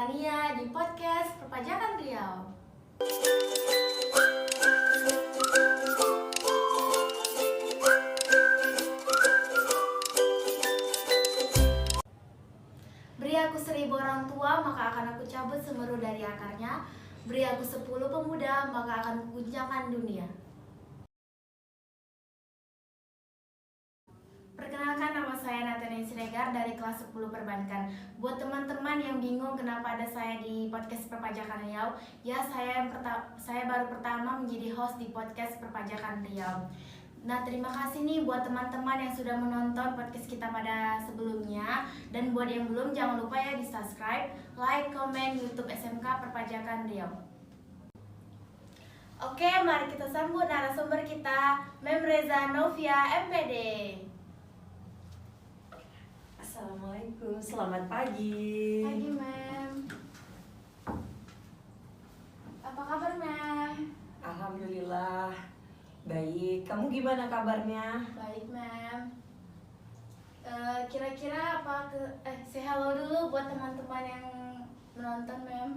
Tania di podcast Perpajakan Riau. Beri aku 1000 orang tua, maka akan aku cabut semeru dari akarnya. Beri aku 10 pemuda, maka akan kuguncangkan dunia. Perkenalkan, nama saya Natania Siregar dari kelas 10 Perbankan. Buat teman-teman yang bingung kenapa ada saya di podcast Perpajakan Riau, ya saya baru pertama menjadi host di podcast Perpajakan Riau. Nah, terima kasih nih buat teman-teman yang sudah menonton podcast kita pada sebelumnya. Dan buat yang belum, jangan lupa ya di subscribe, like, komen YouTube SMK Perpajakan Riau. Oke, mari kita sambut narasumber kita, Mem Reza Novia, MPD. Assalamualaikum, selamat pagi. Pagi, Mem. Apa kabar, Mem? Alhamdulillah baik. Kamu gimana kabarnya? Baik, Mem. Kira-kira say hello dulu buat teman-teman yang menonton, Mem.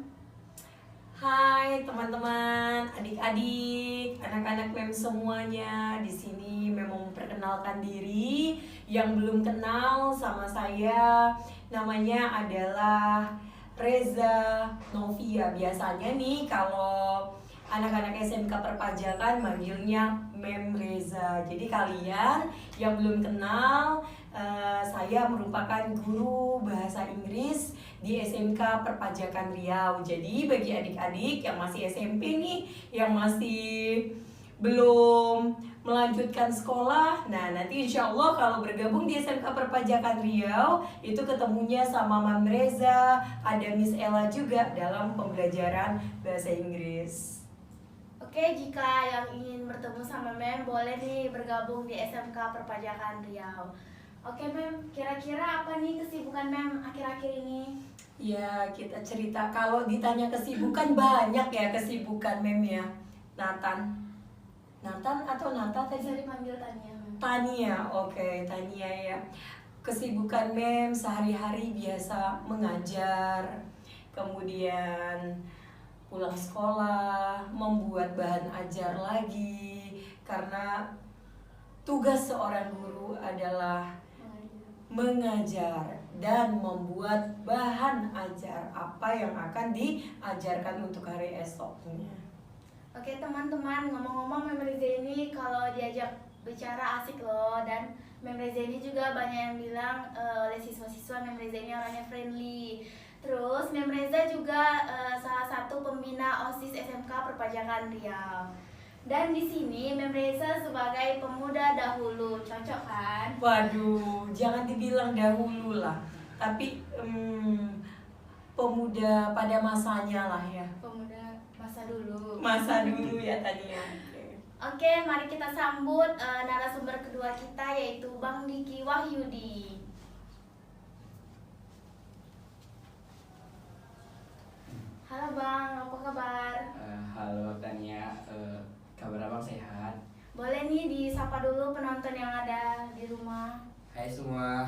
Hai teman-teman, adik-adik, anak-anak Mem semuanya. Di sini Mem mau memperkenalkan diri. Yang belum kenal sama saya, namanya adalah Reza Novia. Biasanya nih kalau anak-anak SMK Perpajakan manggilnya Mem Reza. Jadi kalian yang belum kenal, saya merupakan guru bahasa Inggris di SMK Perpajakan Riau. Jadi bagi adik-adik yang masih SMP nih, yang masih belum melanjutkan sekolah, nah nanti insya Allah kalau bergabung di SMK Perpajakan Riau, itu ketemunya sama Mam Reza, ada Miss Ella juga dalam pembelajaran bahasa Inggris. Oke, jika yang ingin bertemu sama Mem, boleh nih bergabung di SMK Perpajakan Riau. Oke, Mem, kira-kira apa nih kesibukan Mem akhir-akhir ini? Ya, kita cerita. Kalau ditanya kesibukan, banyak ya kesibukan Mem ya. Nathan atau Nata tadi? Bisa dipanggil Tania, Mem. Tania, oke, Tania ya. Kesibukan Mem sehari-hari biasa mengajar, kemudian pulang sekolah, membuat bahan ajar lagi, karena tugas seorang guru adalah mengajar dan membuat bahan ajar apa yang akan diajarkan untuk hari esoknya. Oke, teman-teman, ngomong-ngomong, Mem Reza ini kalau diajak bicara asik loh. Dan Mem Reza ini juga banyak yang bilang oleh siswa-siswa, Mem Reza ini orangnya friendly. Terus Mem Reza juga salah satu pembina OSIS SMK Perpajakan Riau. Dan di sini Mem Reza sebagai pemuda dahulu, cocok kan? Waduh, jangan dibilang dahulu lah, tapi pemuda pada masanya lah ya. Pemuda masa dulu. Masa dulu ya Tania. Oke, mari kita sambut narasumber kedua kita, yaitu Bang Diki Wahyudi. Halo Bang, apa kabar? Halo Tania, kabar abang sehat? Boleh nih disapa dulu penonton yang ada di rumah. Hai semua.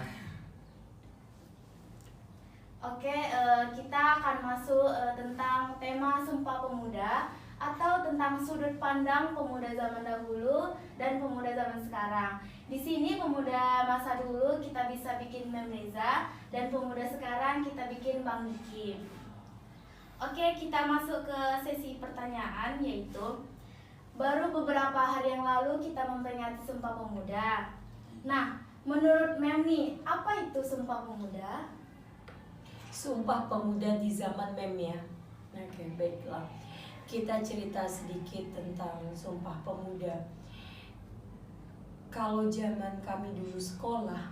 Oke, kita akan masuk tentang tema Sumpah Pemuda, atau tentang sudut pandang pemuda zaman dahulu dan pemuda zaman sekarang. Di sini pemuda masa dulu kita bisa bikin Mem Reza, dan pemuda sekarang kita bikin Bang Diki. Oke, kita masuk ke sesi pertanyaan, yaitu baru beberapa hari yang lalu kita memperingati Sumpah Pemuda. Nah, menurut Mem nih, apa itu Sumpah Pemuda? Sumpah Pemuda di zaman Mem ya. Oke, baiklah. Kita cerita sedikit tentang Sumpah Pemuda. Kalau zaman kami dulu sekolah,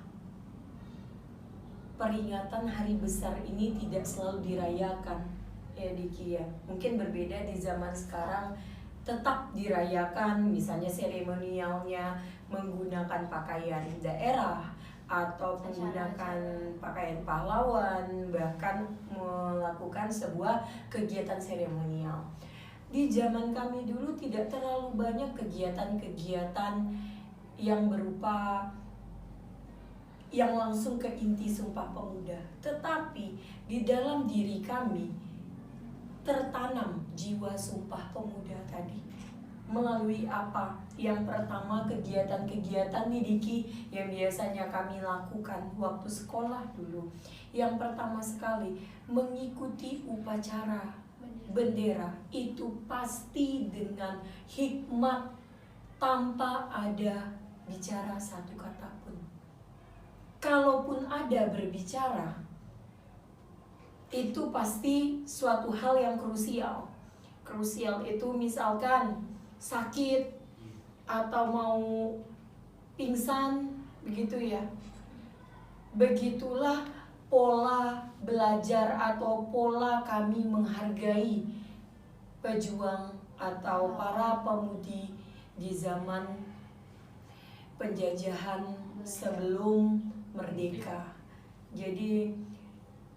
peringatan hari besar ini tidak selalu dirayakan. Ya Diki ya, mungkin berbeda di zaman sekarang, tetap dirayakan, misalnya seremonialnya menggunakan pakaian daerah atau menggunakan pakaian pahlawan, bahkan melakukan sebuah kegiatan seremonial. Di zaman kami dulu tidak terlalu banyak kegiatan-kegiatan yang berupa yang langsung ke inti Sumpah Pemuda. Tetapi di dalam diri kami tertanam jiwa Sumpah Pemuda tadi. Melalui apa? Yang pertama, kegiatan-kegiatan Diki yang biasanya kami lakukan waktu sekolah dulu. Yang pertama sekali, mengikuti upacara bendera. Itu pasti dengan hikmat, tanpa ada bicara satu kata pun. Kalaupun ada berbicara, itu pasti suatu hal yang krusial. Krusial itu misalkan sakit atau mau pingsan, begitu ya. Begitulah pola belajar atau pola kami menghargai pejuang atau para pemudi di zaman penjajahan sebelum merdeka. Jadi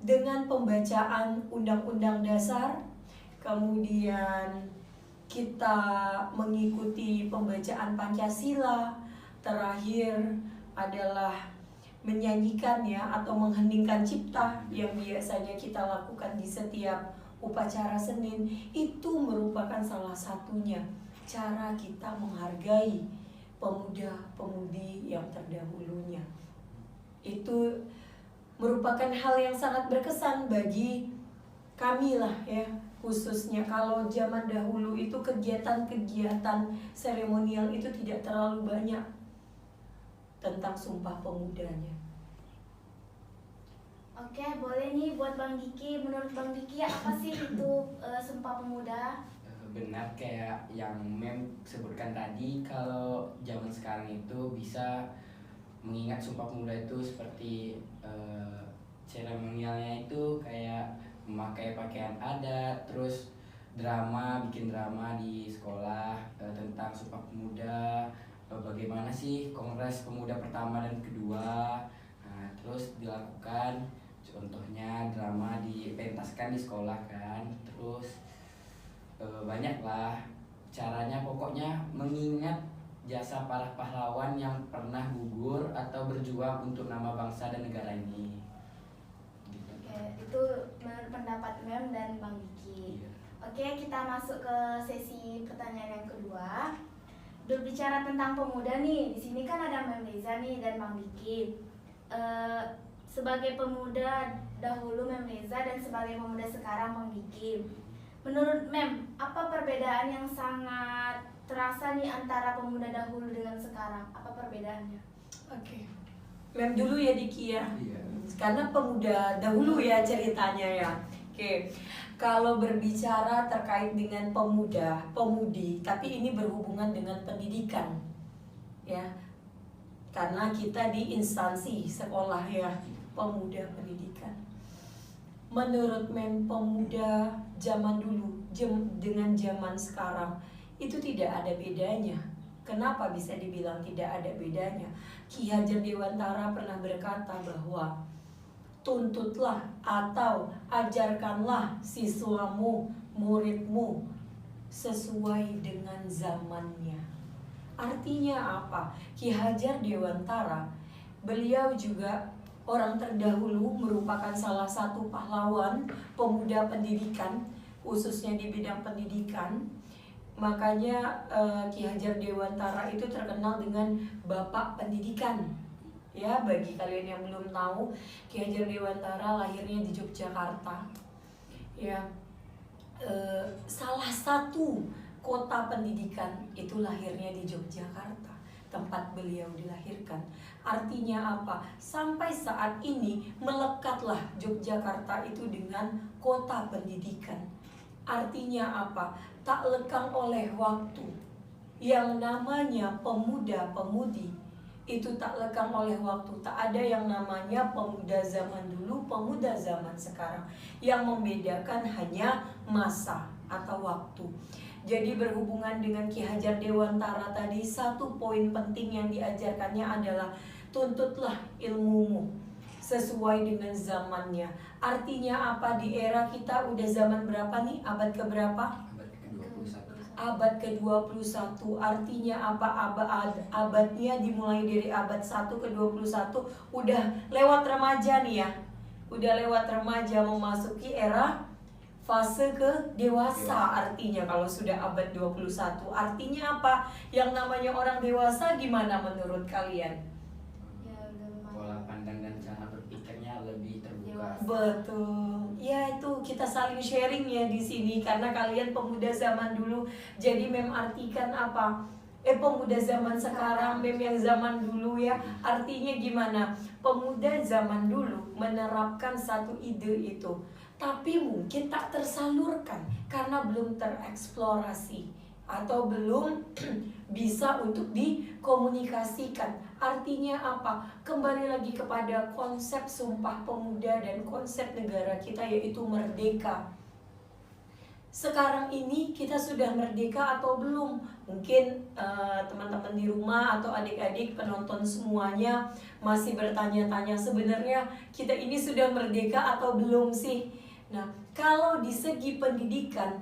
dengan pembacaan Undang-Undang Dasar, kemudian kita mengikuti pembacaan Pancasila, terakhir adalah menyanyikan ya atau mengheningkan cipta yang biasanya kita lakukan di setiap upacara Senin. Itu merupakan salah satunya cara kita menghargai pemuda-pemudi yang terdahulunya. Itu merupakan hal yang sangat berkesan bagi kami lah ya, khususnya kalau zaman dahulu itu kegiatan-kegiatan seremonial itu tidak terlalu banyak tentang Sumpah Pemudanya. Oke, boleh nih buat Bang Diki. Menurut Bang Diki apa sih itu Sumpah Pemuda? Benar kayak yang Mem sebutkan tadi, kalau zaman sekarang itu bisa mengingat Sumpah Pemuda itu seperti seremonialnya itu kayak memakai pakaian adat, terus bikin drama di sekolah tentang Sumpah Pemuda, bagaimana sih Kongres Pemuda pertama dan kedua. Nah, terus dilakukan, contohnya drama dipentaskan di sekolah kan, terus banyaklah caranya, pokoknya mengingat jasa para pahlawan yang pernah gugur atau berjuang untuk nama bangsa dan negara ini. Gitu. Oke, itu menurut pendapat Mem dan Bang Diki. Iya. Oke, kita masuk ke sesi pertanyaan yang kedua. Berbicara tentang pemuda nih, di sini kan ada Mem Liza nih dan Bang Diki. Sebagai pemuda dahulu Mem Liza dan sebagai pemuda sekarang Bang Diki. Menurut Mem, apa perbedaan yang sangat terasa nih antara pemuda dahulu dengan sekarang? Apa perbedaannya? Oke. Mem dulu ya Diki ya. Iya. Karena pemuda dahulu ya ceritanya ya. Oke. Kalau berbicara terkait dengan pemuda, pemudi, tapi ini berhubungan dengan pendidikan. Ya. Karena kita di instansi sekolah ya, pemuda pendidikan. Menurut Mem, pemuda zaman dulu dengan zaman sekarang itu tidak ada bedanya. Kenapa bisa dibilang tidak ada bedanya? Ki Hajar Dewantara pernah berkata bahwa tuntutlah atau ajarkanlah siswamu, muridmu sesuai dengan zamannya. Artinya apa? Ki Hajar Dewantara, beliau juga orang terdahulu, merupakan salah satu pahlawan pemuda pendidikan, khususnya di bidang pendidikan. Makanya Ki Hajar Dewantara itu terkenal dengan Bapak Pendidikan. Ya, bagi kalian yang belum tahu, Ki Hajar Dewantara lahirnya di Yogyakarta. Ya, salah satu kota pendidikan itu lahirnya di Yogyakarta, tempat beliau dilahirkan. Artinya apa? Sampai saat ini melekatlah Yogyakarta itu dengan kota pendidikan. Artinya apa? Tak lekang oleh waktu. Yang namanya pemuda-pemudi itu tak lekang oleh waktu. Tak ada yang namanya pemuda zaman dulu, pemuda zaman sekarang. Yang membedakan hanya masa atau waktu. Jadi berhubungan dengan Ki Hajar Dewantara tadi, satu poin penting yang diajarkannya adalah tuntutlah ilmumu sesuai dengan zamannya. Artinya apa? Di era kita udah zaman berapa nih? Abad keberapa? Abad ke-21. Abad ke-21. Artinya apa? Abadnya dimulai dari abad 1 ke 21 udah lewat remaja nih ya. udah lewat remaja memasuki era fase ke dewasa. Artinya kalau sudah abad 21, artinya apa? Yang namanya orang dewasa gimana menurut kalian? Ya udah lumayan. Pola pandang dan cara berpikirnya lebih terbuka. Dewasa. Betul. Ya itu kita saling sharing ya di sini karena kalian pemuda zaman dulu. Jadi mem artikan apa? Pemuda zaman sekarang, mem yang zaman dulu ya. Artinya gimana? Pemuda zaman dulu menerapkan satu ide itu, tapi mungkin tak tersalurkan karena belum tereksplorasi atau belum bisa untuk dikomunikasikan. Artinya apa? Kembali lagi kepada konsep Sumpah Pemuda dan konsep negara kita yaitu merdeka. Sekarang ini kita sudah merdeka atau belum? Mungkin teman-teman di rumah atau adik-adik penonton semuanya masih bertanya-tanya, sebenarnya kita ini sudah merdeka atau belum sih? Nah, kalau di segi pendidikan,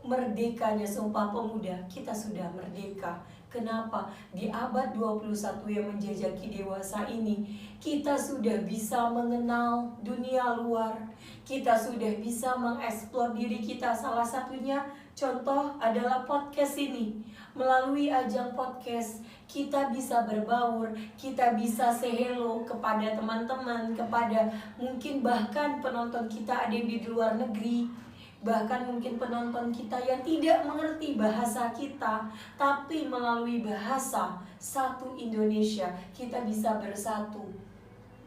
merdekanya Sumpah Pemuda, kita sudah merdeka. Kenapa? Di abad 21 yang menjajaki dewasa ini, kita sudah bisa mengenal dunia luar. Kita sudah bisa mengeksplor diri kita. Salah satunya contoh adalah podcast ini. Melalui ajang podcast, kita bisa berbaur, kita bisa say hello kepada teman-teman, kepada mungkin bahkan penonton kita ada di luar negeri. Bahkan mungkin penonton kita yang tidak mengerti bahasa kita, tapi melalui bahasa satu Indonesia kita bisa bersatu.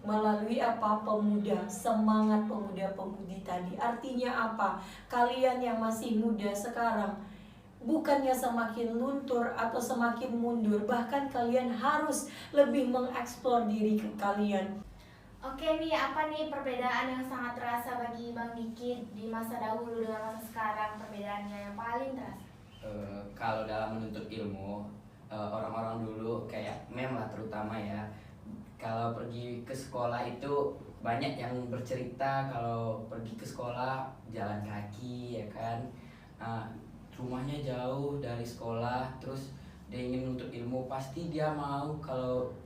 Melalui apa? Pemuda, semangat pemuda-pemudi tadi. Artinya apa? Kalian yang masih muda sekarang, bukannya semakin luntur atau semakin mundur, bahkan kalian harus lebih mengeksplor diri kalian. Oke nih, apa nih perbedaan yang sangat terasa bagi Bang Diki di masa dahulu dengan masa sekarang? Perbedaannya yang paling terasa? Kalau dalam menuntut ilmu, orang-orang dulu kayak mem lah terutama ya, kalau pergi ke sekolah itu banyak yang bercerita kalau pergi ke sekolah jalan kaki ya kan, rumahnya jauh dari sekolah, terus dia ingin menuntut ilmu, pasti dia mau,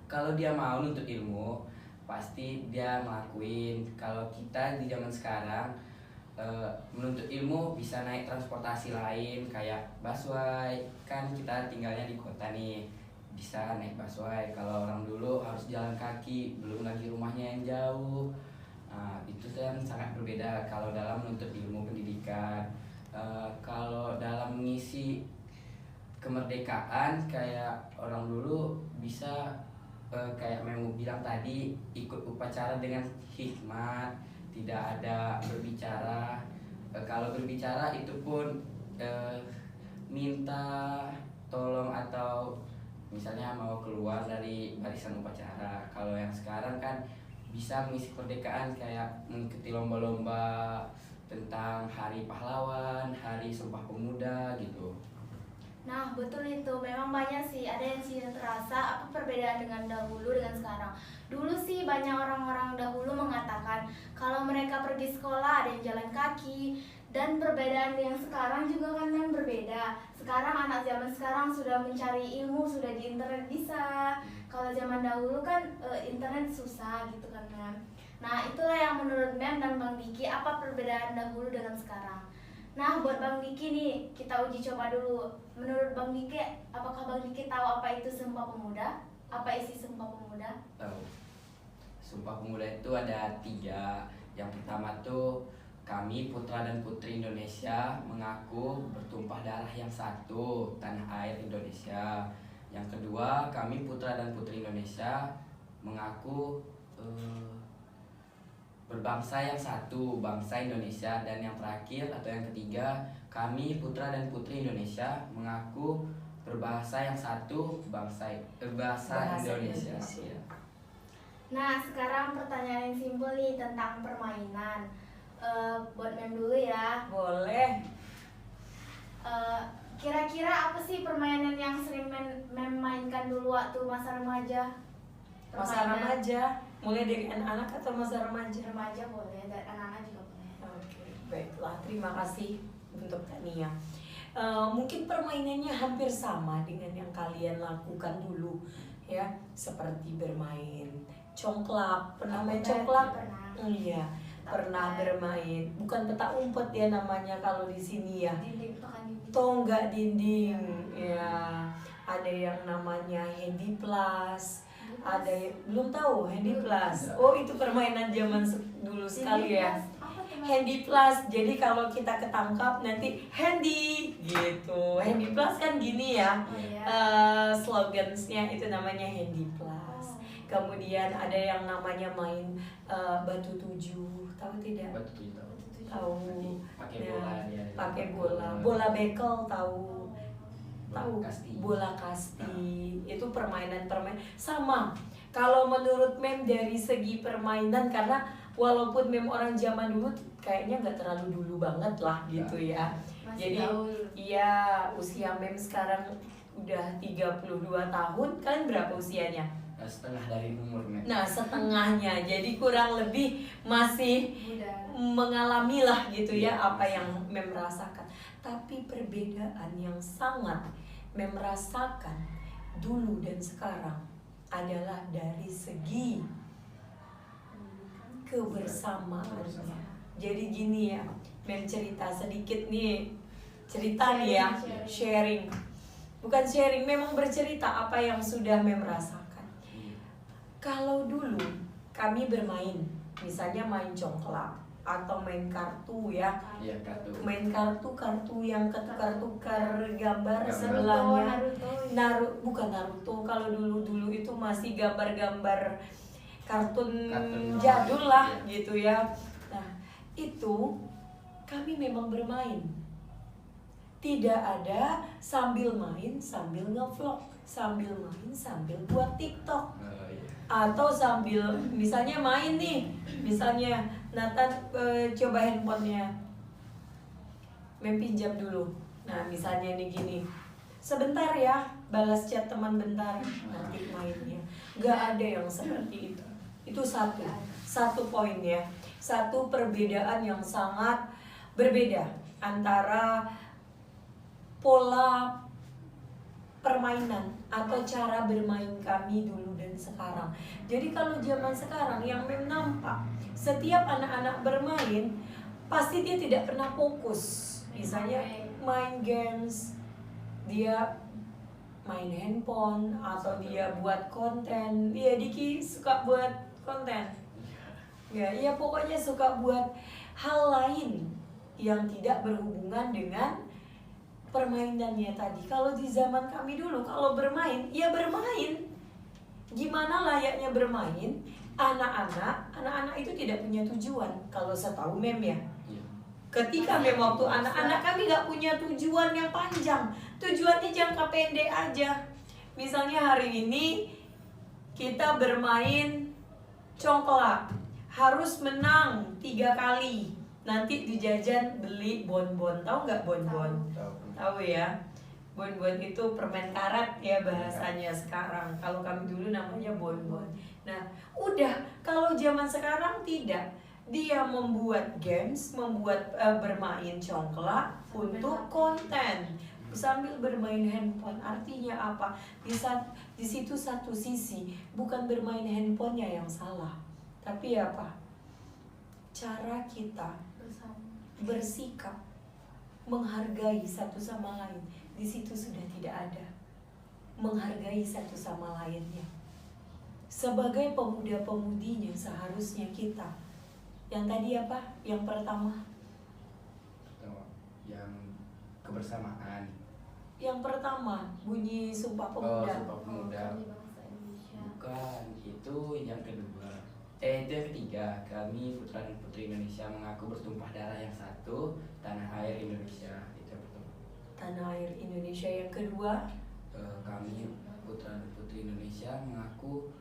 kalau dia mau nuntut ilmu pasti dia ngelakuin. Kalau kita di zaman sekarang menuntut ilmu bisa naik transportasi lain kayak busway, kan kita tinggalnya di kota nih, bisa naik busway. Kalau orang dulu harus jalan kaki, belum lagi rumahnya yang jauh. Itu kan sangat berbeda kalau dalam menuntut ilmu pendidikan. Kalau dalam mengisi kemerdekaan, kayak orang dulu bisa kayak Memu bilang tadi, ikut upacara dengan hikmat, tidak ada berbicara. Kalau berbicara itu pun minta tolong atau misalnya mau keluar dari barisan upacara. Kalau yang sekarang kan bisa mengisi kemerdekaan kayak mengikuti lomba-lomba tentang Hari Pahlawan, Hari Sumpah Pemuda gitu. Nah betul itu, memang banyak sih, ada yang sih yang terasa apa perbedaan dengan dahulu dengan sekarang. Dulu sih banyak orang-orang dahulu mengatakan kalau mereka pergi sekolah ada yang jalan kaki, dan perbedaan yang sekarang juga kan memang berbeda. Sekarang anak zaman sekarang sudah mencari ilmu, sudah di internet bisa. Kalau zaman dahulu kan internet susah gitu kan Mem. Nah itulah yang menurut Mem dan Bang Diki, apa perbedaan dahulu dengan sekarang. Nah buat Bang Diki nih, kita uji coba dulu. Menurut Bang Diki, apakah Bang Diki tahu apa itu Sumpah Pemuda? Apa isi Sumpah Pemuda? Tahu. Sumpah Pemuda itu ada 3. Yang pertama tuh, kami putra dan putri Indonesia mengaku bertumpah darah yang satu, tanah air Indonesia. Yang kedua, kami putra dan putri Indonesia mengaku berbangsa yang satu, bangsa Indonesia. Dan yang terakhir atau yang ketiga, kami putra dan putri Indonesia mengaku berbahasa yang satu, bahasa Indonesia. Ya. Nah sekarang pertanyaan yang simpel nih tentang permainan. Buat Mem dulu ya. Boleh. Kira-kira apa sih permainan yang sering Mem mainkan dulu waktu masa remaja? Masa remaja, mulai dari anak-anak atau masa remaja? Remaja boleh, dan anak-anak juga boleh. Oke, baiklah. Terima kasih untuk Tania. Mungkin permainannya hampir sama dengan yang kalian lakukan dulu, ya, seperti bermain congklak. Pernah main congklak? Pernah. Iya. pernah bermain. Bukan petak umpet ya namanya kalau di sini ya. Dinding tekan dinding. Tonggak dinding. Ya. Ada yang namanya Handy Plus. Ada belum tahu Handy Plus. Oh, itu permainan zaman dulu sekali ya. Apa tuh, Mas? Handy Plus. Jadi kalau kita ketangkap nanti handy gitu. Handy Plus kan gini ya. Oh, iya. Slogansnya itu namanya Handy Plus. Kemudian ada yang namanya main batu tujuh, tahu tidak? Batu tujuh tahu. Tahu. Nanti pakai Ya, bola dia. pakai bola bekel tahu. Tahu Kasti. bola kasti. Itu permainan sama. Kalau menurut Mem dari segi permainan, karena walaupun Mem orang zaman dulu kayaknya nggak terlalu dulu banget lah gitu ya. Masih Jadi gaul. iya, usia Mem sekarang udah 32 tahun. Kalian berapa usianya? Setengah dari umur Mek. Nah, setengahnya. Jadi kurang lebih masih Muda. mengalami lah gitu ya Iya. apa yang Mem rasakan. Tapi perbedaan yang sangat Mem rasakan dulu dan sekarang adalah dari segi kebersamaannya. Jadi gini ya, Mem cerita sedikit nih. Cerita nih ya, sharing. Bukan sharing, memang bercerita apa yang sudah Mem rasakan. Kalau dulu kami bermain, misalnya main congklak atau main kartu ya, Iya, kartu. main kartu yang ketukar-tukar gambar Gambar. sebelahnya. Naruto. Bukan Naruto, kalau dulu itu masih gambar-gambar kartun Kartun. jadul lah Iya. gitu ya. Nah, itu kami memang bermain. Tidak ada sambil main sambil ngevlog, sambil main sambil buat TikTok. Oh, iya. Atau sambil misalnya main nih, misalnya Nathan coba handphonenya, Mem pinjam dulu. Nah misalnya nih gini, sebentar ya, balas chat teman bentar, nanti mainnya. Gak ada yang seperti itu. Itu satu poin ya, satu perbedaan yang sangat berbeda antara pola permainan atau cara bermain kami dulu dan sekarang. Jadi kalau zaman sekarang yang Mem nampak, setiap anak-anak bermain pasti dia tidak pernah fokus. Misalnya main games, dia main handphone atau dia buat konten. Dia Diki suka buat konten. Ya pokoknya suka buat hal lain yang tidak berhubungan dengan permainannya tadi. Kalau di zaman kami dulu, kalau bermain, ya bermain. Gimana layaknya bermain? Anak-anak itu tidak punya tujuan. Kalau setahu Mem ya. Iya. Ketika Mem waktu anak-anak kami nggak punya tujuan yang panjang. Tujuannya jangka pendek aja. Misalnya hari ini kita bermain congklak, harus menang 3 kali. Nanti dijajan beli bonbon. Tahu nggak bonbon? Tahu ya, bonbon itu permen karet ya bahasanya sekarang. Kalau kami dulu namanya bonbon. Nah, udah kalau zaman sekarang tidak. Dia membuat games, membuat bermain congklak untuk konten sambil bermain handphone. Artinya apa? Di situ satu sisi bukan bermain handphonenya yang salah, tapi apa? Cara kita bersikap, menghargai satu sama lain, di situ sudah tidak ada. Menghargai satu sama lainnya. Sebagai pemuda-pemudinya seharusnya kita. Yang tadi apa? Yang pertama. Yang kebersamaan. Yang pertama bunyi Sumpah Oh, Pemuda. Sumpah Pemuda. Bangsa Indonesia. Bukan, itu yang kedua. Itu yang ketiga. Kami putra dan putri Indonesia mengaku bertumpah darah yang satu, tanah air Indonesia. Itu yang pertama. Tanah air Indonesia. Yang kedua, Kami putra dan putri Indonesia mengaku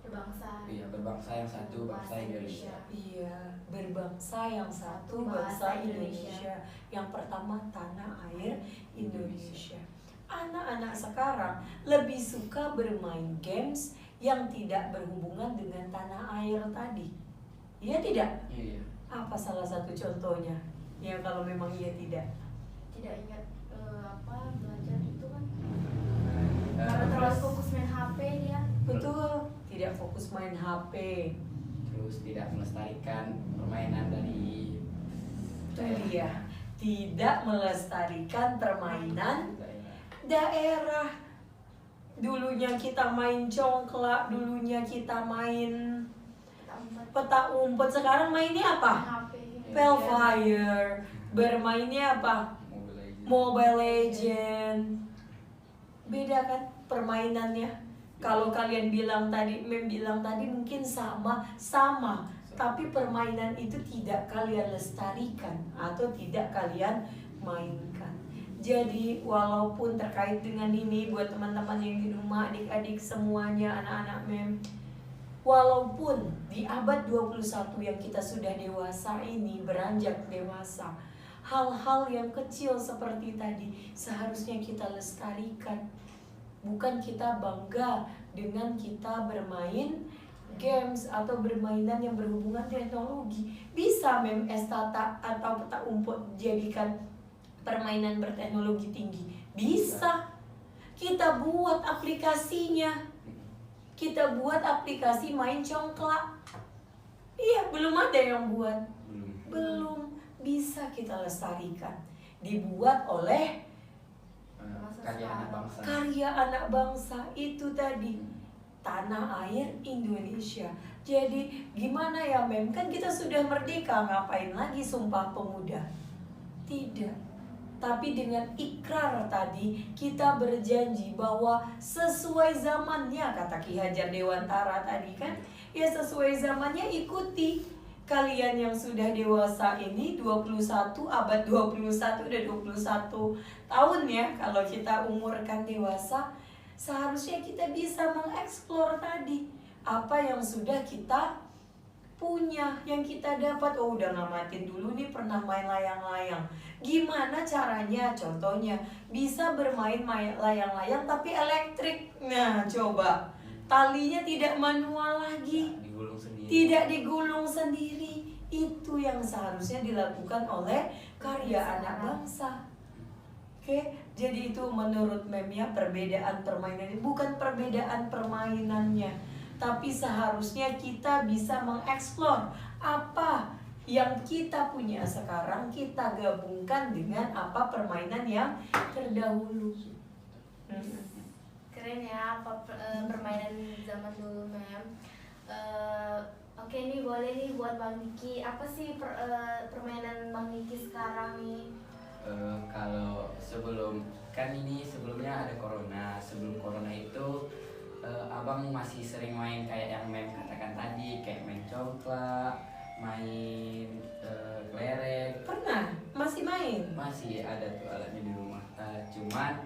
Berbangsa. berbangsa yang satu, bangsa Indonesia. iya, berbangsa yang satu, bangsa Indonesia. Yang pertama tanah air Indonesia. Anak-anak sekarang lebih suka bermain games yang tidak berhubungan dengan tanah air tadi. Iya tidak? Iya. Apa salah satu contohnya? Ya kalau memang iya tidak. Tidak ingat belajar itu kan. Karena terlalu fokus main HP dia. Betul, tidak fokus main HP. terus tidak melestarikan permainan dari Itu dia, tidak melestarikan permainan daerah. Dulunya kita main congklak, dulunya kita main peta umpet, sekarang mainnya apa? HP. Spellfire. Bermainnya apa? Mobile Legend. Beda kan permainannya? Kalau kalian bilang tadi, bilang tadi mungkin sama, tapi permainan itu tidak kalian lestarikan atau tidak kalian mainkan. Jadi walaupun terkait dengan ini buat teman-teman yang di rumah, adik-adik semuanya, anak-anak walaupun di abad 21 yang kita sudah dewasa ini, beranjak dewasa, hal-hal yang kecil seperti tadi seharusnya kita lestarikan. Bukan kita bangga dengan kita bermain games atau bermainan yang berhubungan teknologi. Bisa estata atau peta umpet jadikan permainan berteknologi tinggi. Bisa. Kita buat aplikasinya. Kita buat aplikasi main congklak. Iya, belum ada yang buat. Belum. Bisa kita lestarikan. Dibuat oleh karya anak bangsa. Karya anak bangsa itu tadi, tanah air Indonesia. Jadi gimana ya kan kita sudah merdeka, ngapain lagi Sumpah Pemuda? Tidak. Tapi dengan ikrar tadi kita berjanji bahwa sesuai zamannya, kata Ki Hajar Dewantara tadi kan, ya sesuai zamannya ikuti. Kalian yang sudah dewasa ini 21, abad 21 dan 21 tahun ya, kalau kita umurkan dewasa, seharusnya kita bisa mengeksplor tadi apa yang sudah kita punya, yang kita dapat. Oh, udah ngamatin dulu nih, pernah main layang-layang. Gimana caranya? Contohnya bisa bermain layang-layang tapi elektrik. Nah, coba talinya tidak manual lagi, tidak digulung sendiri. Itu yang seharusnya dilakukan oleh karya anak bangsa. Oke, jadi itu menurut ya perbedaan permainan ini bukan perbedaan permainannya, tapi seharusnya kita bisa mengeksplor apa yang kita punya sekarang, kita gabungkan dengan apa permainan yang terdahulu. Keren ya permainan zaman dulu, Mem. Oke nih, boleh nih buat Bang Niki, apa sih permainan Bang Niki sekarang nih? Kalau sebelumnya ada corona. Sebelum corona itu abang masih sering main kayak yang Mem katakan tadi, kayak main congklak, main kelereng. Pernah? Masih main? Masih ada tuh alatnya di rumah. Cuman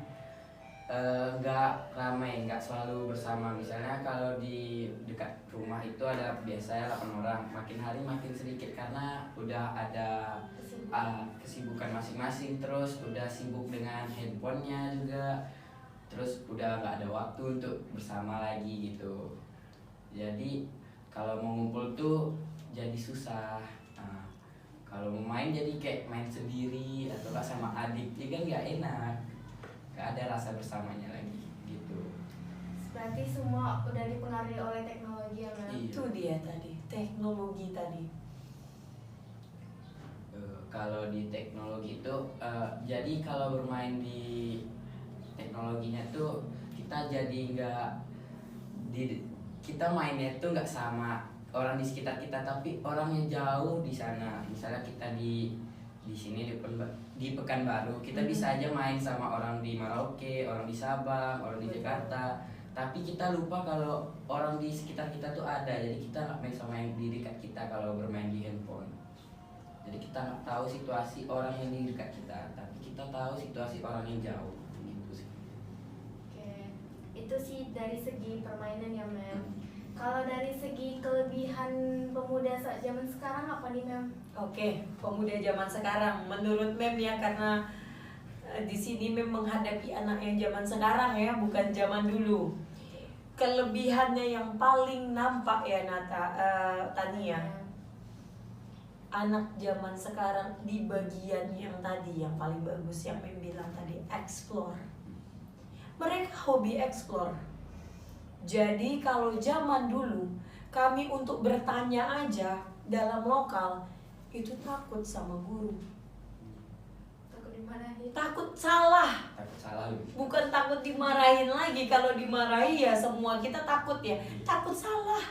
nggak ramai, nggak selalu bersama. Misalnya kalau di dekat rumah itu ada biasanya 8 orang, makin hari makin sedikit karena udah ada kesibukan masing-masing, terus udah sibuk dengan handphonenya juga, terus udah nggak ada waktu untuk bersama lagi gitu. Jadi kalau mau ngumpul tuh jadi susah. Kalau mau main jadi kayak main sendiri atau gak sama adik, ya kan nggak enak, nggak ada rasa bersamanya lagi gitu. Berarti semua udah dipengaruhi oleh teknologi ya, Mem? Itu dia tadi, teknologi tadi. Kalau di teknologi itu, jadi kalau bermain di teknologinya tuh kita jadi kita mainnya tuh nggak sama orang di sekitar kita, tapi orang yang jauh di sana. Misalnya kita di sini di Pekanbaru, kita bisa aja main sama orang di Merauke, orang di Sabang, orang di Jakarta, tapi kita lupa kalau orang di sekitar kita tuh ada. Jadi kita nggak main sama yang di dekat kita kalau bermain di handphone. Jadi kita nggak tahu situasi orang yang di dekat kita, tapi kita tahu situasi orang yang jauh gitu sih. Oke, itu sih dari segi permainan ya, Mem. Kalau dari segi kelebihan pemuda zaman sekarang apa nih, Mem? Oke, pemuda zaman sekarang menurut Mem ya, karena di sini Mem menghadapi anak yang zaman sekarang ya, bukan zaman dulu. Kelebihannya yang paling nampak ya Tania, anak zaman sekarang di bagian yang tadi yang paling bagus yang Mem bilang tadi, explore. Mereka hobi explore. Jadi kalau zaman dulu kami untuk bertanya aja dalam lokal itu takut sama guru, Takut dimarahin. takut salah. Takut salah lebih. Bukan takut dimarahin lagi. Kalau dimarahi ya semua kita takut ya. Takut salah.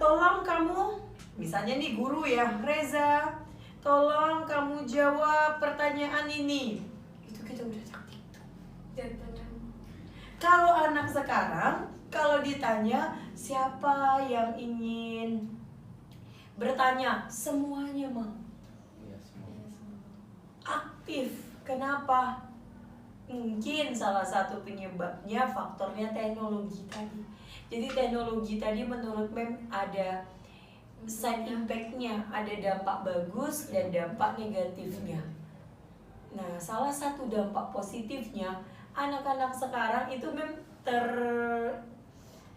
Tolong kamu, misalnya nih guru ya, Reza, tolong kamu jawab pertanyaan ini. Itu kita udah takut. Jangan. Kalau anak sekarang, kalau ditanya siapa yang ingin bertanya, semuanya mau Iya, semua. aktif. Kenapa? Mungkin salah satu penyebabnya faktornya teknologi tadi. Jadi teknologi tadi menurut Mem ada side impact-nya, ada dampak bagus dan dampak negatifnya. Nah, salah satu dampak positifnya, anak-anak sekarang itu Mem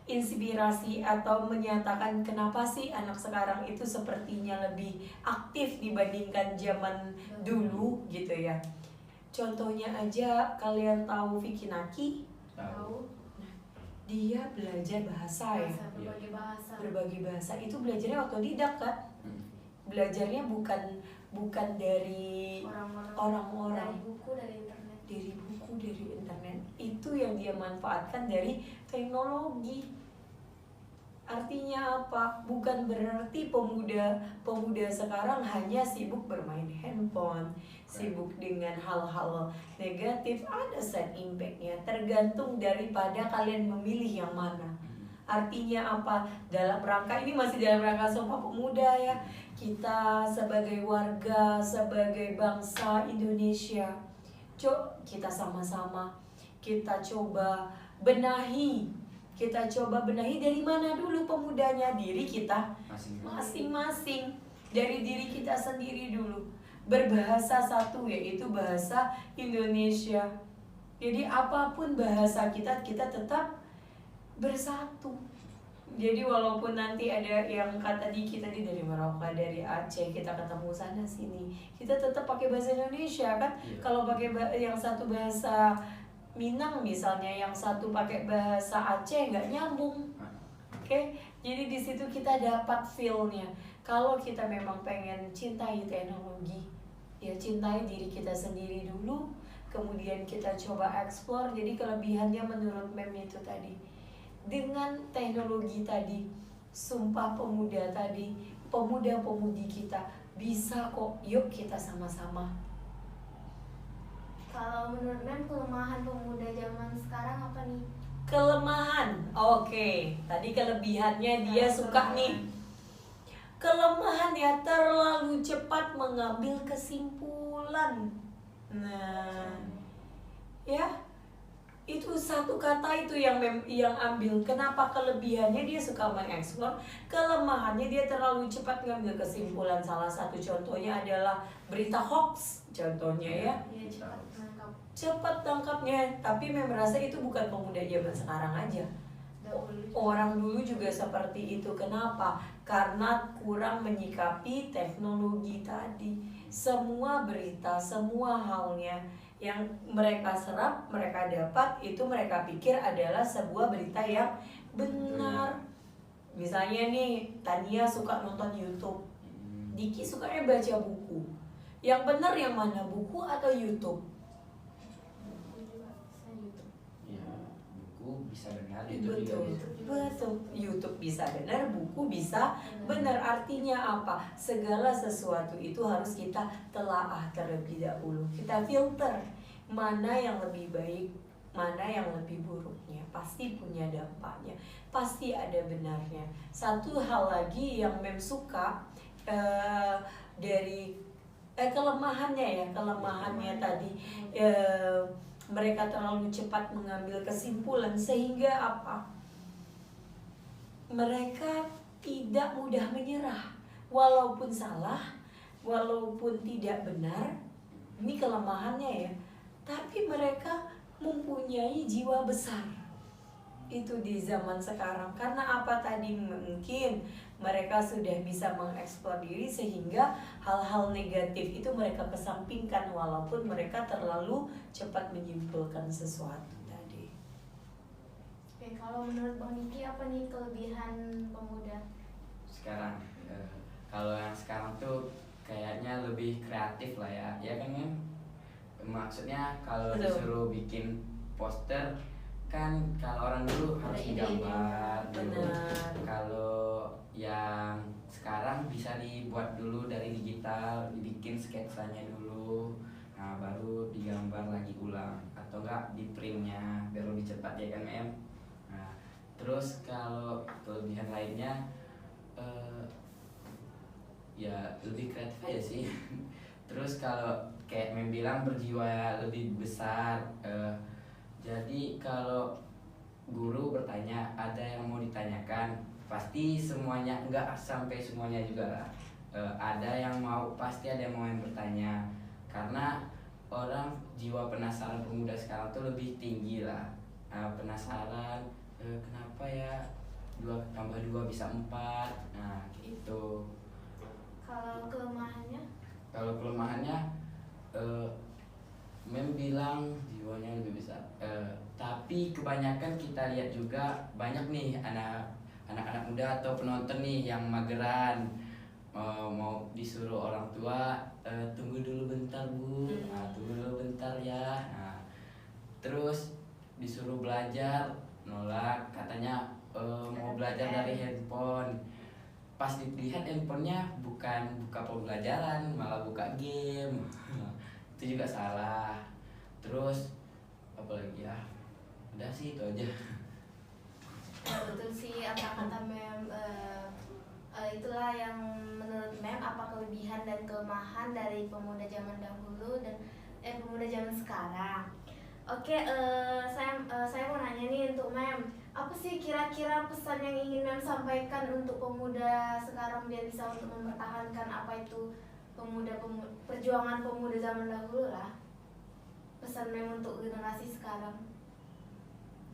terinspirasi atau menyatakan kenapa sih anak sekarang itu sepertinya lebih aktif dibandingkan zaman dulu gitu ya. Contohnya aja, kalian tahu Vicky Naki? Tahu. Dia belajar bahasa ya, Berbagai bahasa. berbagai bahasa. Itu belajarnya otodidak kan? Belajarnya bukan dari orang-orang, Dari buku, dari internet. dari buku, dari internet. Itu yang dia manfaatkan dari teknologi. Artinya apa? Bukan berarti pemuda sekarang hanya sibuk bermain handphone, sibuk dengan hal-hal negatif. Ada side impact-nya, tergantung daripada kalian memilih yang mana. Artinya apa? Dalam rangka ini masih dalam rangka Sumpah Pemuda ya. Kita sebagai warga, sebagai bangsa Indonesia, kita sama-sama kita coba benahi. Kita coba benahi dari mana dulu pemudanya? Diri kita masing-masing. Dari diri kita sendiri dulu. Berbahasa satu, yaitu bahasa Indonesia. Jadi apapun bahasa kita tetap bersatu. Jadi walaupun nanti ada yang kata di kita dari Merauke, dari Aceh, kita ketemu sana sini, kita tetap pakai bahasa Indonesia kan. Iya. Kalau pakai yang satu bahasa Minang misalnya, yang satu pakai bahasa Aceh, nggak nyambung. Oke, jadi di situ kita dapat feel-nya. Kalau kita memang pengen cintai teknologi, ya cintai diri kita sendiri dulu, kemudian kita coba explore. Jadi kelebihannya menurut Mem itu tadi, dengan teknologi tadi, Sumpah Pemuda tadi, pemuda-pemudi kita bisa kok. Yuk kita sama-sama. Kalau menurut Mem, kelemahan pemuda zaman sekarang apa nih? Kelemahan, oke. Tadi kelebihannya dia suka nih. Kelemahannya terlalu cepat mengambil kesimpulan. Nah, ya, itu satu kata itu yang ambil. Kenapa kelebihannya dia suka mengeksplor, kelemahannya dia terlalu cepat mengambil kesimpulan. Salah satu contohnya adalah berita hoax, contohnya ya. Dia cepat menangkap. Cepat tangkapnya, tapi Mem merasa itu bukan pemuda zaman sekarang aja. Orang dulu juga seperti itu. Kenapa? Karena kurang menyikapi teknologi tadi. Semua berita, semua halnya yang mereka serap, mereka dapat, itu mereka pikir adalah sebuah berita yang benar. Misalnya nih, Tania suka nonton YouTube, Diki sukanya baca buku. Yang benar yang mana, buku atau YouTube? Ya, buku bisa benar, YouTube juga Betul, bisa. betul. YouTube bisa benar, buku bisa benar. Artinya apa? Segala sesuatu itu harus kita telaah terlebih dahulu. Kita filter mana yang lebih baik, mana yang lebih buruknya. Pasti punya dampaknya, pasti ada benarnya. Satu hal lagi yang Mem suka dari kelemahannya tadi, mereka terlalu cepat mengambil kesimpulan sehingga apa? Mereka tidak mudah menyerah, walaupun salah, walaupun tidak benar. Ini kelemahannya ya. Tapi mereka mempunyai jiwa besar. Itu di zaman sekarang. Karena apa tadi? Mungkin mereka sudah bisa mengeksplor diri sehingga hal-hal negatif itu mereka kesampingkan, walaupun mereka terlalu cepat menyimpulkan sesuatu tadi. Oke, kalau menurut Bang Niki apa nih kelebihan pemuda? Sekarang kalau yang sekarang tuh kayaknya lebih kreatif lah ya, ya kan Mem? Maksudnya kalau Betul. disuruh bikin poster kan, kalau orang dulu harus Ada digambar dulu. Benar. Kalau yang sekarang bisa dibuat dulu dari digital, dibikin sketsanya dulu, nah baru digambar lagi ulang atau enggak di printnya biar lebih cepat ya kan Em. Nah, terus kalau kelebihan lainnya ya lebih kreatif aja sih. Terus kalau kayak Mem bilang berjiwa lebih besar, jadi kalau guru bertanya ada yang mau ditanyakan, pasti semuanya, enggak sampai semuanya juga lah. Ada yang mau, pasti ada yang mau yang bertanya, karena orang jiwa penasaran pemuda sekarang tuh lebih tinggi lah. Penasaran, kenapa ya 2 tambah 2 bisa 4, nah gitu. Kalau kelemahannya? Kalau kelemahannya, Mem bilang jiwanya lebih besar. Tapi kebanyakan kita lihat juga banyak nih anak-anak muda atau penonton nih yang mageran, mau disuruh orang tua, tunggu dulu bentar bu, tunggu dulu bentar ya. Nah, terus disuruh belajar nolak, katanya mau belajar dari handphone. Pas dilihat handphonenya bukan buka pembelajaran, malah buka game. Itu juga salah. Terus apalagi ya, udah sih itu aja. Ya, betul sih apa kata Mem. Itulah yang menurut Mem apa kelebihan dan kelemahan dari pemuda zaman dahulu dan pemuda zaman sekarang. Oke, saya mau nanya nih untuk Mem, apa sih kira-kira pesan yang ingin Mem sampaikan untuk pemuda sekarang biar bisa untuk mempertahankan apa itu perjuangan pemuda zaman dahulu lah. Pesan Mem untuk generasi sekarang.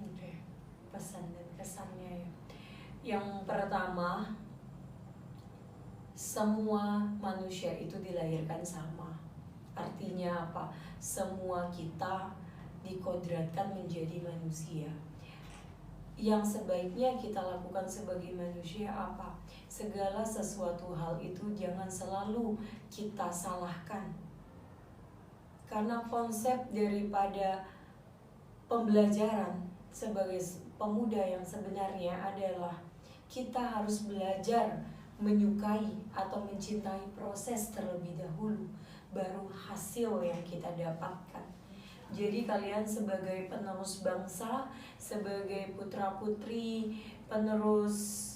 Oke, pesan dan kesannya ya. Yang pertama, semua manusia itu dilahirkan sama. Artinya apa? Semua kita dikodratkan menjadi manusia. Yang sebaiknya kita lakukan sebagai manusia apa? Segala sesuatu hal itu jangan selalu kita salahkan. Karena konsep daripada pembelajaran sebagai pemuda yang sebenarnya adalah kita harus belajar menyukai atau mencintai proses terlebih dahulu, baru hasil yang kita dapatkan. Jadi kalian sebagai penerus bangsa, sebagai putra-putri, penerus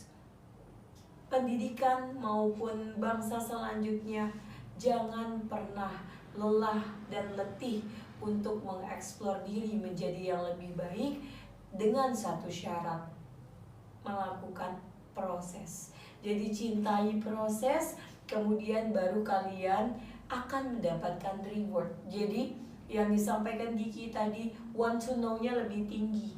pendidikan maupun bangsa selanjutnya, jangan pernah lelah dan letih untuk mengeksplor diri menjadi yang lebih baik dengan satu syarat, melakukan proses. Jadi cintai proses, kemudian baru kalian akan mendapatkan reward. Jadi yang disampaikan Diki tadi, want to know-nya lebih tinggi,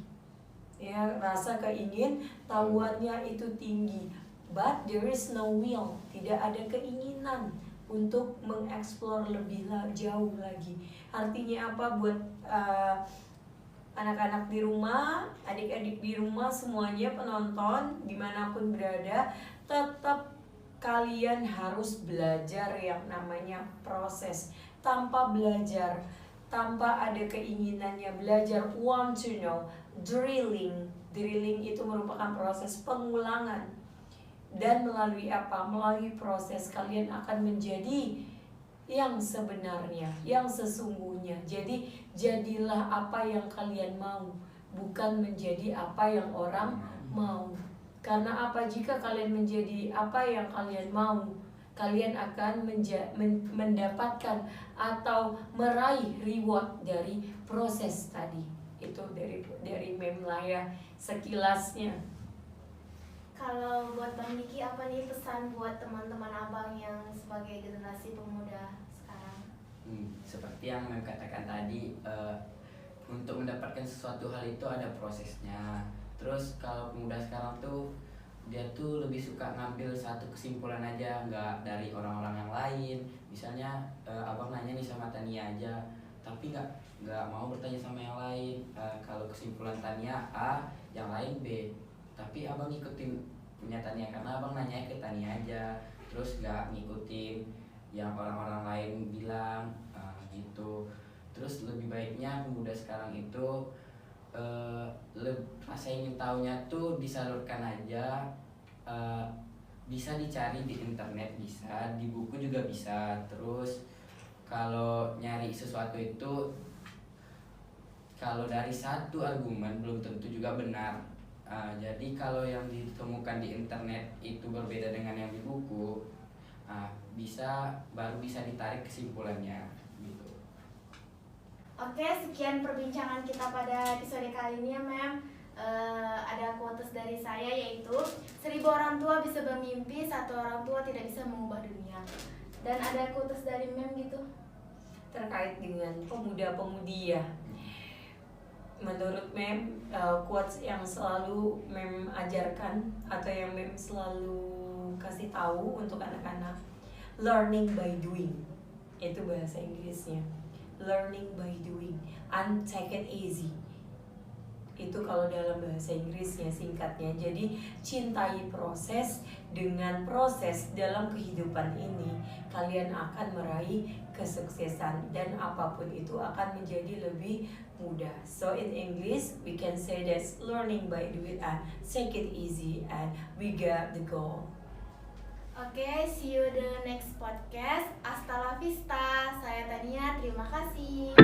ya, rasa keingin tahuannya itu tinggi, but there is no will, tidak ada keinginan untuk mengeksplor lebih jauh lagi. Artinya apa buat anak-anak di rumah, adik-adik di rumah, semuanya penonton dimanapun berada, tetap kalian harus belajar yang namanya proses. Tanpa belajar, tanpa ada keinginannya belajar, want to know, drilling itu merupakan proses pengulangan. Dan melalui apa? Melalui proses kalian akan menjadi yang sebenarnya, yang sesungguhnya. Jadi jadilah apa yang kalian mau, bukan menjadi apa yang orang mau. Karena apa? Jika kalian menjadi apa yang kalian mau, kalian akan mendapatkan atau meraih reward dari proses tadi. Itu dari Mem lah ya, sekilasnya. Kalau buat Bang Niki apa nih pesan buat teman-teman abang yang sebagai generasi pemuda sekarang? Seperti yang Mem katakan tadi, untuk mendapatkan sesuatu hal itu ada prosesnya. Terus kalau pemuda sekarang tuh dia tuh lebih suka ngambil satu kesimpulan aja, nggak dari orang-orang yang lain. Misalnya abang nanya nih sama Tania aja, tapi nggak mau bertanya sama yang lain. Kalau kesimpulan Tania A, yang lain B. Tapi abang ngikutin punya Tania karena abang nanya ke Tania aja, terus gak ngikutin yang orang-orang lain bilang gitu. Terus lebih baiknya pemuda sekarang itu rasa ingin tahunya tuh disalurkan aja, bisa dicari di internet, bisa di buku juga bisa. Terus kalau nyari sesuatu itu, kalau dari satu argumen belum tentu juga benar. Jadi kalau yang ditemukan di internet itu berbeda dengan yang di buku, baru bisa ditarik kesimpulannya gitu. Oke, sekian perbincangan kita pada episode kali ini ya, Mem. Ada quotes dari saya, yaitu 1000 orang tua bisa bermimpi, 1 orang tua tidak bisa mengubah dunia. Dan ada quotes dari Mem gitu. Terkait dengan pemuda-pemudi ya. Menurut Mem, quotes yang selalu Mem ajarkan atau yang Mem selalu kasih tahu untuk anak-anak, learning by doing. Itu bahasa Inggrisnya. Learning by doing, and take it easy. Itu kalau dalam bahasa Inggrisnya singkatnya. Jadi cintai proses. Dengan proses dalam kehidupan ini kalian akan meraih kesuksesan dan apapun itu akan menjadi lebih mudah. So in English we can say that learning by doing and take it easy and we got the goal. Oke, see you the next podcast. Hasta la vista. Saya Tania, terima kasih.